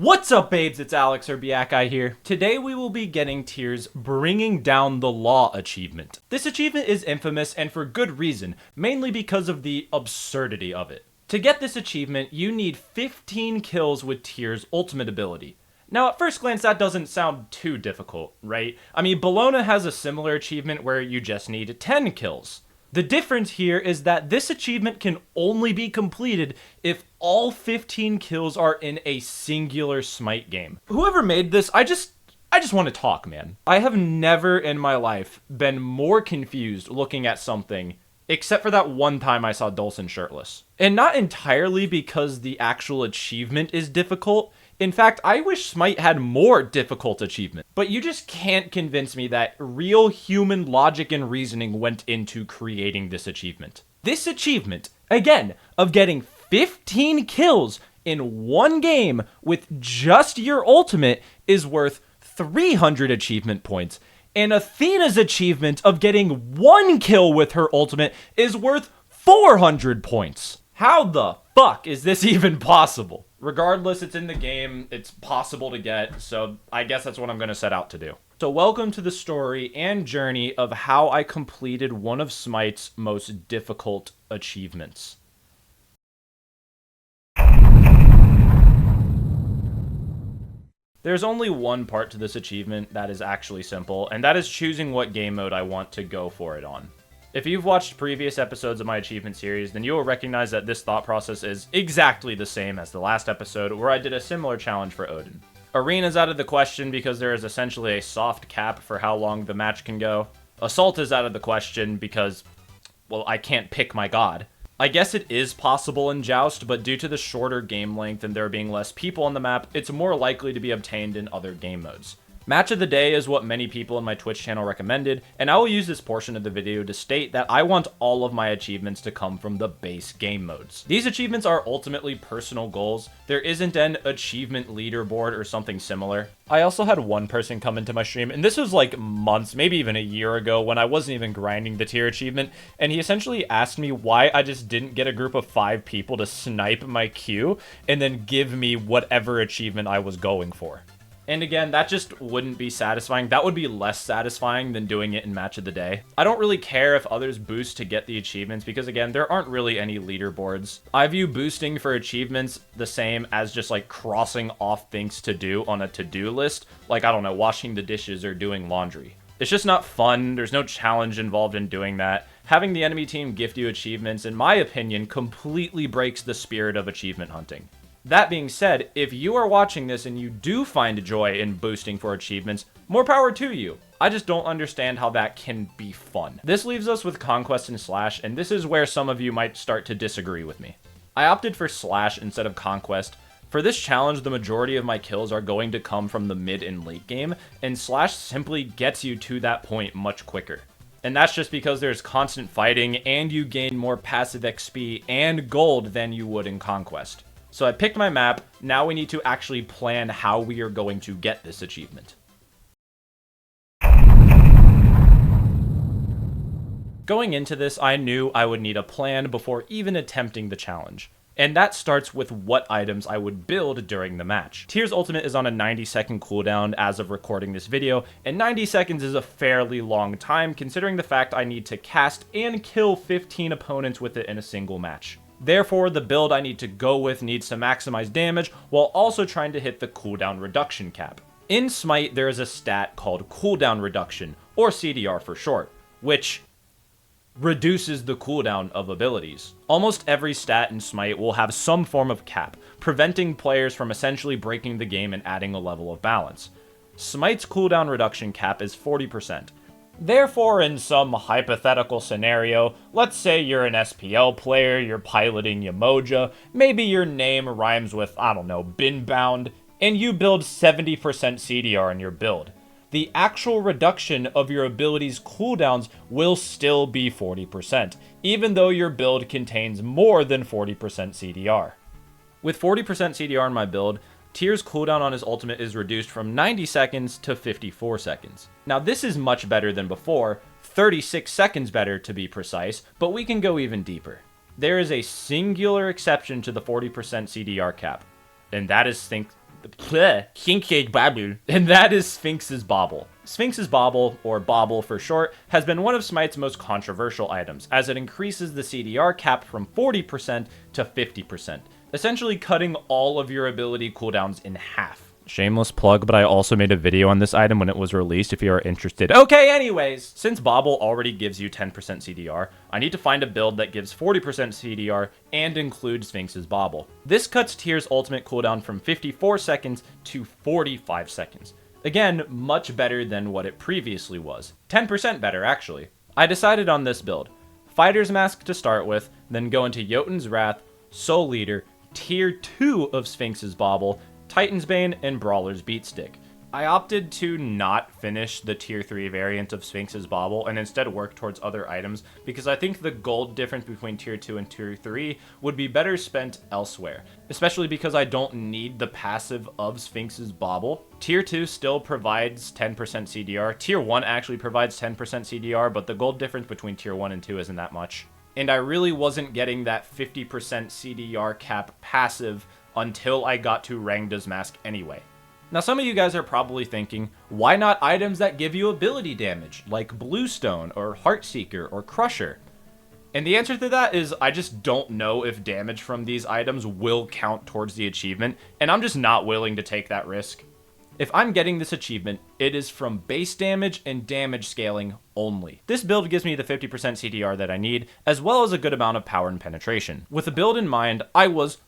What's up, babes? It's Alex or Biakai here. Today we will be getting Tears Bringing Down the Law achievement. This achievement is infamous and for good reason, mainly because of the absurdity of it. To get this achievement, you need 15 kills with Tears' ultimate ability. Now, at first glance, that doesn't sound too difficult, right? I mean, Bologna has a similar achievement where you just need 10 kills. The difference here is that this achievement can only be completed if all 15 kills are in a singular SMITE game. Whoever made this, I just want to talk, man. I have never in my life been more confused looking at something, except for that one time I saw Dulcin shirtless. And not entirely because the actual achievement is difficult. In fact, I wish SMITE had more difficult achievements. But you just can't convince me that real human logic and reasoning went into creating this achievement. This achievement, again, of getting 15 kills in one game with just your ultimate is worth 300 achievement points. And Athena's achievement of getting one kill with her ultimate is worth 400 points. How the fuck is this even possible? Regardless, it's in the game, it's possible to get, so I guess that's what I'm going to set out to do. So welcome to the story and journey of how I completed one of SMITE's most difficult achievements. There's only one part to this achievement that is actually simple, and that is choosing what game mode I want to go for it on. If you've watched previous episodes of my achievement series, then you will recognize that this thought process is exactly the same as the last episode where I did a similar challenge for Odin. Arena is out of the question because there is essentially a soft cap for how long the match can go. Assault is out of the question because, well, I can't pick my god. I guess it is possible in Joust, but due to the shorter game length and there being less people on the map, it's more likely to be obtained in other game modes. Match of the Day is what many people in my Twitch channel recommended, and I will use this portion of the video to state that I want all of my achievements to come from the base game modes. These achievements are ultimately personal goals. There isn't an achievement leaderboard or something similar. I also had one person come into my stream, and this was like months, maybe even a year ago when I wasn't even grinding the tier achievement, and he essentially asked me why I just didn't get a group of 5 people to snipe my queue and then give me whatever achievement I was going for. And again, that just wouldn't be satisfying. That would be less satisfying than doing it in Match of the Day. I don't really care if others boost to get the achievements because, again, there aren't really any leaderboards. I view boosting for achievements the same as just like crossing off things to do on a to-do list. Like, I don't know, washing the dishes or doing laundry. It's just not fun. There's no challenge involved in doing that. Having the enemy team gift you achievements, in my opinion, completely breaks the spirit of achievement hunting. That being said, if you are watching this and you do find joy in boosting for achievements, more power to you. I just don't understand how that can be fun. This leaves us with Conquest and Slash, and this is where some of you might start to disagree with me. I opted for Slash instead of Conquest. For this challenge, the majority of my kills are going to come from the mid and late game, and Slash simply gets you to that point much quicker. And that's just because there's constant fighting, and you gain more passive XP and gold than you would in Conquest. So I picked my map. Now we need to actually plan how we are going to get this achievement. Going into this, I knew I would need a plan before even attempting the challenge. And that starts with what items I would build during the match. Tears Ultimate is on a 90-second cooldown as of recording this video, and 90 seconds is a fairly long time considering the fact I need to cast and kill 15 opponents with it in a single match. Therefore, the build I need to go with needs to maximize damage while also trying to hit the cooldown reduction cap. In SMITE, there is a stat called cooldown reduction, or CDR for short, which reduces the cooldown of abilities. Almost every stat in SMITE will have some form of cap, preventing players from essentially breaking the game and adding a level of balance. SMITE's cooldown reduction cap is 40%. Therefore, in some hypothetical scenario, let's say you're an SPL player, you're piloting Yamoja, maybe your name rhymes with, I don't know, Binbound, and you build 70% CDR in your build. The actual reduction of your ability's cooldowns will still be 40%, even though your build contains more than 40% CDR. With 40% CDR in my build, Tears' cooldown on his ultimate is reduced from 90 seconds to 54 seconds. Now this is much better than before, 36 seconds better to be precise, but we can go even deeper. There is a singular exception to the 40% CDR cap, and that is Sphinx's Bauble. And that is Sphinx's Bauble. Sphinx's Bauble, or Bauble for short, has been one of SMITE's most controversial items, as it increases the CDR cap from 40% to 50%, essentially cutting all of your ability cooldowns in half. Shameless plug, but I also made a video on this item when it was released if you are interested. Okay, anyways, since Bauble already gives you 10% CDR, I need to find a build that gives 40% CDR and includes Sphinx's Bauble. This cuts Tyr's ultimate cooldown from 54 seconds to 45 seconds. Again, much better than what it previously was. 10% better, actually. I decided on this build. Fighter's Mask to start with, then go into Jotun's Wrath, Soul Leader, Tier 2 of Sphinx's Bauble, Titan's Bane, and Brawler's Beatstick. I opted to not finish the Tier 3 variant of Sphinx's Bauble and instead work towards other items because I think the gold difference between Tier 2 and Tier 3 would be better spent elsewhere, especially because I don't need the passive of Sphinx's Bauble. Tier 2 still provides 10% CDR. Tier 1 actually provides 10% CDR, but the gold difference between Tier 1 and 2 isn't that much. And I really wasn't getting that 50% CDR cap passive until I got to Rangda's Mask anyway. Now some of you guys are probably thinking, why not items that give you ability damage, like Bluestone, or Heartseeker, or Crusher? And the answer to that is, I just don't know if damage from these items will count towards the achievement, and I'm just not willing to take that risk. If I'm getting this achievement, it is from base damage and damage scaling only. This build gives me the 50% CDR that I need, as well as a good amount of power and penetration. With the build in mind, I was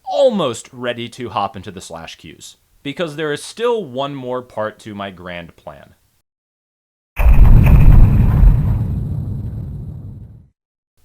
almost ready to hop into the slash queues, because there is still one more part to my grand plan.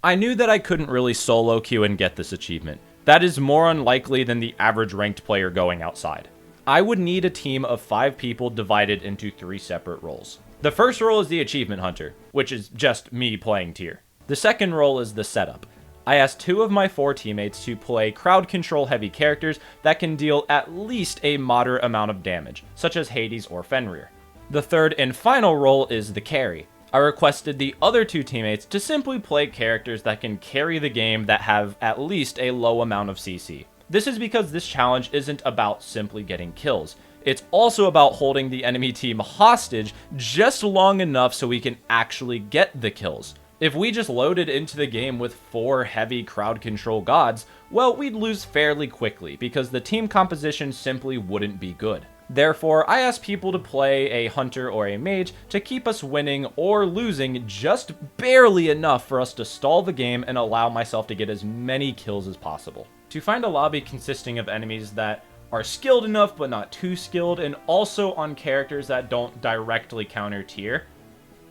I knew that I couldn't really solo queue and get this achievement. That is more unlikely than the average ranked player going outside. I would need a team of 5 people divided into 3 separate roles. The first role is the Achievement Hunter, which is just me playing Tyr. The second role is the setup. I asked 2 of my 4 teammates to play crowd control heavy characters that can deal at least a moderate amount of damage, such as Hades or Fenrir. The third and final role is the carry. I requested the other 2 teammates to simply play characters that can carry the game that have at least a low amount of CC. This is because this challenge isn't about simply getting kills. It's also about holding the enemy team hostage just long enough so we can actually get the kills. If we just loaded into the game with 4 heavy crowd control gods, well, we'd lose fairly quickly because the team composition simply wouldn't be good. Therefore, I asked people to play a hunter or a mage to keep us winning or losing just barely enough for us to stall the game and allow myself to get as many kills as possible. To find a lobby consisting of enemies that are skilled enough but not too skilled, and also on characters that don't directly counter Tyr,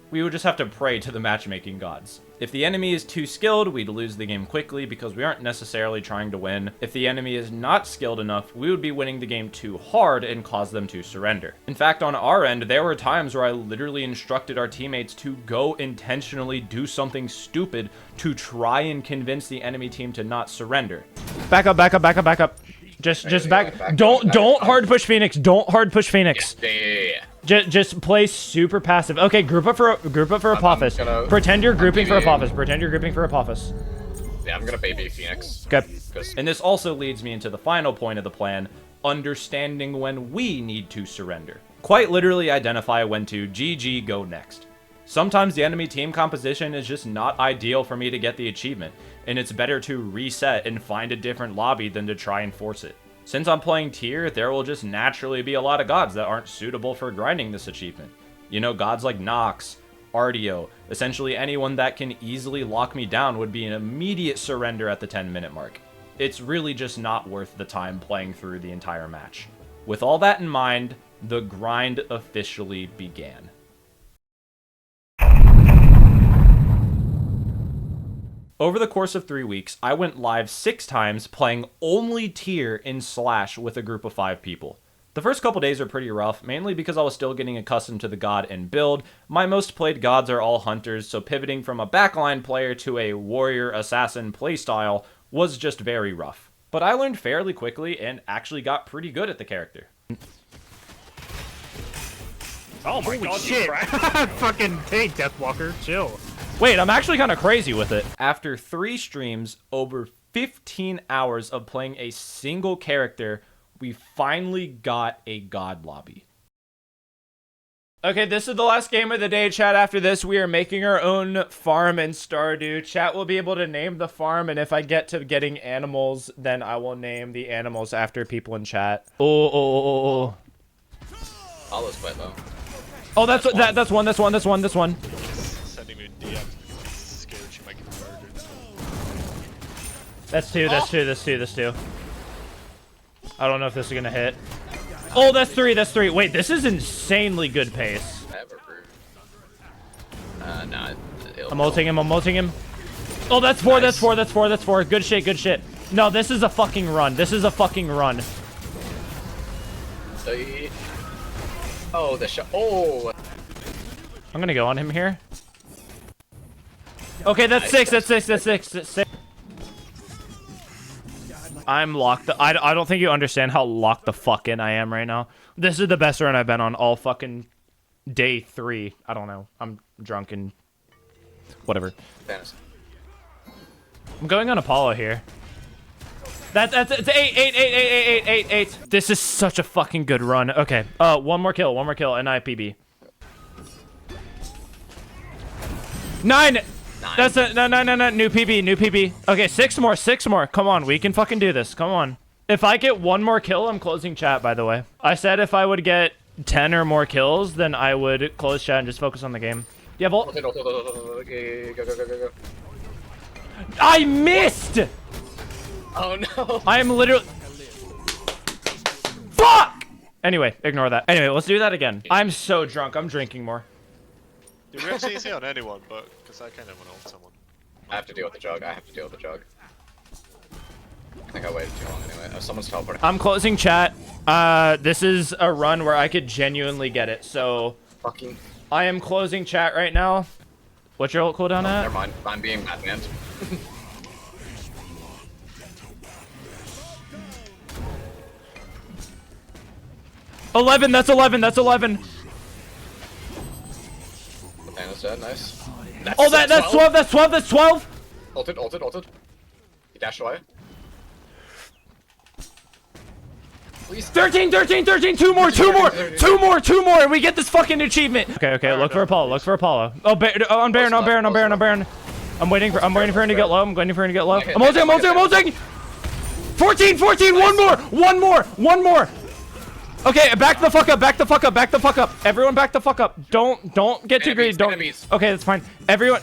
we would just have to pray to the matchmaking gods. If the enemy is too skilled, we'd lose the game quickly because we aren't necessarily trying to win. If the enemy is not skilled enough, we would be winning the game too hard and cause them to surrender. In fact, on our end, there were times where I literally instructed our teammates to go intentionally do something stupid to try and convince the enemy team to not surrender. Back up, back up, back up, back up. Just back. Don't hard push Phoenix. Don't hard push Phoenix. Yeah. Just play super passive. Okay, group up for Apophis. Pretend you're grouping for Apophis. Pretend you're grouping for Apophis. Yeah, I'm gonna baby Phoenix. Okay. And this also leads me into the final point of the plan, understanding when we need to surrender. Quite literally identify when to GG go next. Sometimes the enemy team composition is just not ideal for me to get the achievement, and it's better to reset and find a different lobby than to try and force it. Since I'm playing Tyr, there will just naturally be a lot of gods that aren't suitable for grinding this achievement. You know, gods like Nox, Ardeo, essentially anyone that can easily lock me down would be an immediate surrender at the 10-minute mark. It's really just not worth the time playing through the entire match. With all that in mind, the grind officially began. Over the course of 3 weeks, I went live 6 times playing only Tyr in Slash with a group of 5 people. The first couple days were pretty rough, mainly because I was still getting accustomed to the god and build. My most played gods are all hunters, so pivoting from a backline player to a warrior assassin playstyle was just very rough. But I learned fairly quickly and actually got pretty good at the character. Oh my god, shit! Fucking hey, Deathwalker, chill. Wait, I'm actually kind of crazy with it. After 3 streams, over 15 hours of playing a single character We finally got a god lobby. Okay, this is the last game of the day, chat. After this, we are making our own farm in Stardew. Chat will be able to name the farm, and if I get to getting animals, then I will name the animals after people in chat. Oh. Olive's quite low. Oh, that's one. That's one. Sending me DMs because scared she might get murdered. That's two. I don't know if this is gonna hit. Oh, that's three. Wait, this is insanely good pace. Nah. I'm ulting him. Oh, that's four. Nice. That's four. Good shit. No, this is a fucking run. Oh, the shot. Oh. I'm gonna go on him here. Okay, that's six. I'm locked. I don't think you understand how locked the fuck in I am right now. This is the best run I've been on all fucking day 3. I don't know. I'm drunk and whatever. Fantasy. I'm going on Apollo here. It's 8. This is such a fucking good run. Okay. One more kill, and I PB. 9. That's it. No. New PB. Okay, 6 more. Come on, we can fucking do this. Come on. If I get one more kill, I'm closing chat, by the way. I said if I would get 10 or more kills, then I would close chat and just focus on the game. Yeah, Volt. Okay, go. I missed! Oh no. I am literally... Fuck! Anyway, ignore that. Anyway, let's do that again. I'm so drunk. I'm drinking more. Did we actually see on anyone? But because I kind of want to ult someone. I have to deal with the jug. I think I waited too long anyway. Oh, someone's teleporting. I'm closing chat. This is a run where I could genuinely get it, so... Fucking. I am closing chat right now. What's your ult cooldown at? Never mind. I'm being Batman. 11. That's 11. Nathaniel's dead. Nice. Oh, that's 12. That's 12. Ulted. He dashed away. Please. 13. 2 more. And we get this fucking achievement. Okay. Look for Apollo. Oh, on Baron. I'm waiting for him to get low. I'm ulting. 14. One more. Okay, back the fuck up. Everyone back the fuck up. Don't get too greedy. Okay, that's fine. Everyone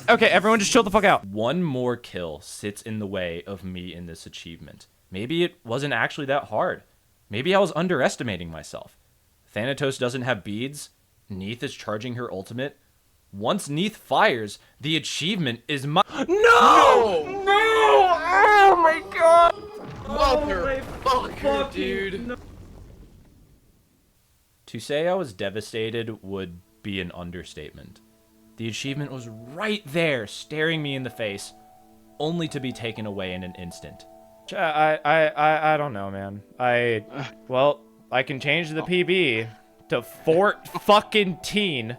just chill the fuck out. One more kill sits in the way of me in this achievement. Maybe it wasn't actually that hard. Maybe I was underestimating myself. Thanatos doesn't have beads. Neith is charging her ultimate. Once Neith fires, the achievement is my— No! Oh my god! Motherfucker, dude. No. To say I was devastated would be an understatement. The achievement was right there, staring me in the face, only to be taken away in an instant. I don't know, man. Well, I can change the PB to fucking teen.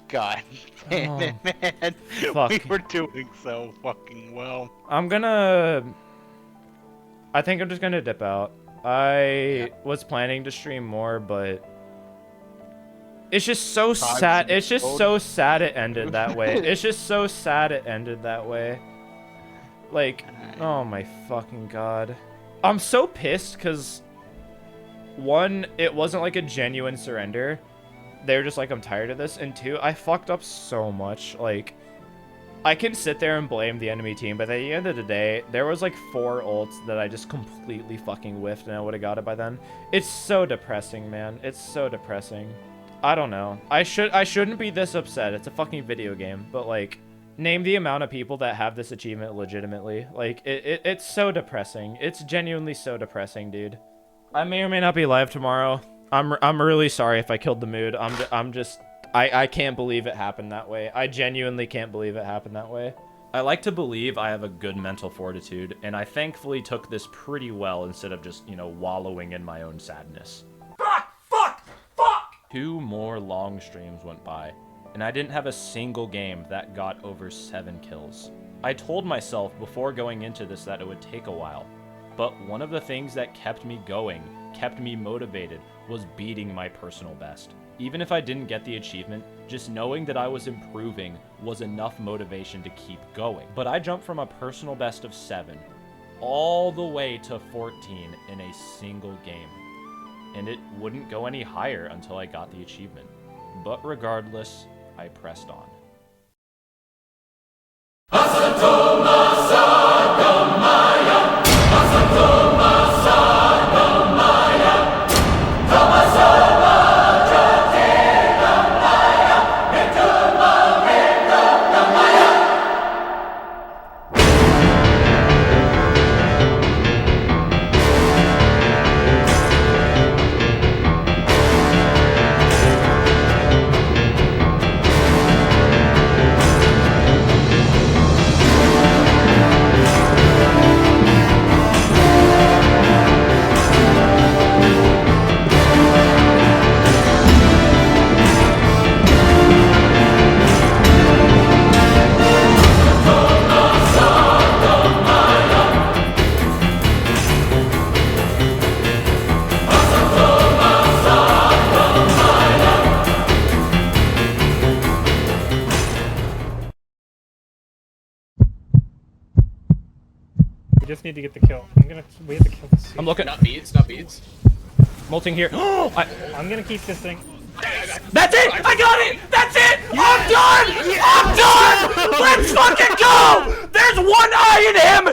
God damn it, man. Fuck. We were doing so fucking well. I think I'm just gonna dip out. I was planning to stream more, but it's just so sad. It's just so sad it ended that way. Like, oh my fucking god. I'm so pissed because, one, it wasn't like a genuine surrender. They were just like, I'm tired of this. And two, I fucked up so much. Like, I can sit there and blame the enemy team, but at the end of the day, there was like 4 ults that I just completely fucking whiffed and I would have got it by then. It's so depressing, man. It's so depressing. I don't know. I shouldn't be this upset. It's a fucking video game, but like, name the amount of people that have this achievement legitimately. Like, it's so depressing. It's genuinely so depressing, dude. I may or may not be live tomorrow. I'm really sorry if I killed the mood. I can't believe it happened that way. I genuinely can't believe it happened that way. I like to believe I have a good mental fortitude, and I thankfully took this pretty well instead of just, wallowing in my own sadness. Fuck! 2 more long streams went by, and I didn't have a single game that got over 7 kills. I told myself before going into this that it would take a while, But one of the things that kept me going, kept me motivated, was beating my personal best. Even if I didn't get the achievement, just knowing that I was improving was enough motivation to keep going. But I jumped from a personal best of 7 all the way to 14 in a single game. And it wouldn't go any higher until I got the achievement. But regardless, I pressed on. We just need to get the kill. We have to kill this. I'm looking. Not beads, not beads. Molting here. I'm gonna keep this thing. That's it! I got it! That's it! I'm done! I'm done! Let's fucking go! There's one eye in him